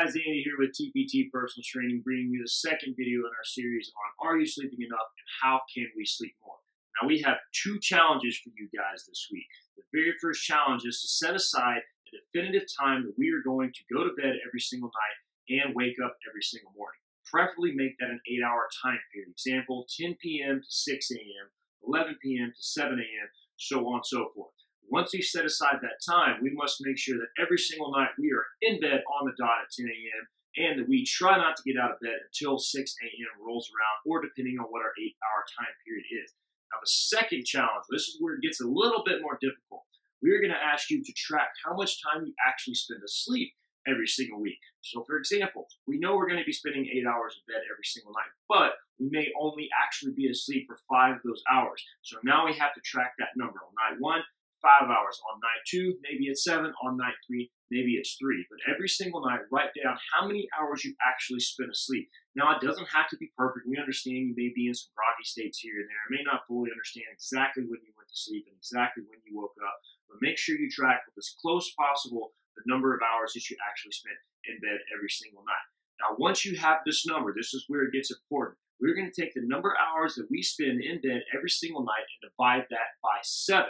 guys, Andy here with TPT Personal Training, bringing you the second video in our series on Are You Sleeping Enough and How Can We Sleep More? Now we have two challenges for you guys this week. The very first challenge is to set aside a definitive time that we are going to go to bed every single night and wake up every single morning. Preferably make that an 8-hour time period. Example, 10 p.m. to 6 a.m., 11 p.m. to 7 a.m., so on and so forth. Once we've set aside that time, we must make sure that every single night we are in bed on the dot at 10 a.m. and that we try not to get out of bed until 6 a.m. rolls around, or depending on what our 8-hour time period is. Now the second challenge, this is where it gets a little bit more difficult. We're going to ask you to track how much time you actually spend asleep every single week. So for example, we know we're going to be spending 8 hours in bed every single night, but we may only actually be asleep for 5 of those hours. So now we have to track that number. On night 1, 5 hours. On night 2, maybe it's 7. On night 3, maybe it's 3. But every single night, write down how many hours you actually spend asleep. Now, it doesn't have to be perfect. We understand you may be in some groggy states here and there. You may not fully understand exactly when you went to sleep and exactly when you woke up. But make sure you track with as close as possible the number of hours that you actually spent in bed every single night. Now, once you have this number, this is where it gets important. We're going to take the number of hours that we spend in bed every single night and divide that by 7.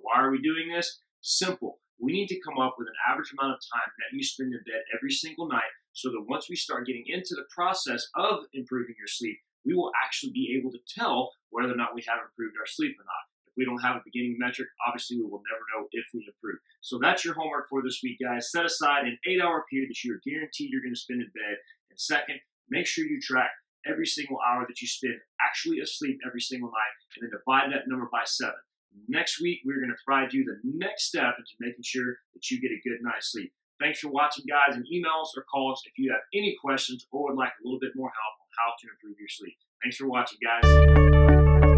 Why are we doing this? Simple. We need to come up with an average amount of time that you spend in bed every single night so that once we start getting into the process of improving your sleep, we will actually be able to tell whether or not we have improved our sleep or not. If we don't have a beginning metric, obviously we will never know if we improve. So that's your homework for this week, guys. Set aside an 8-hour period that you're guaranteed you're going to spend in bed. And second, make sure you track every single hour that you spend actually asleep every single night and then divide that number by 7. Next week, we're going to provide you the next step into making sure that you get a good night's sleep. Thanks for watching, guys, and email us or call us if you have any questions or would like a little bit more help on how to improve your sleep. Thanks for watching, guys.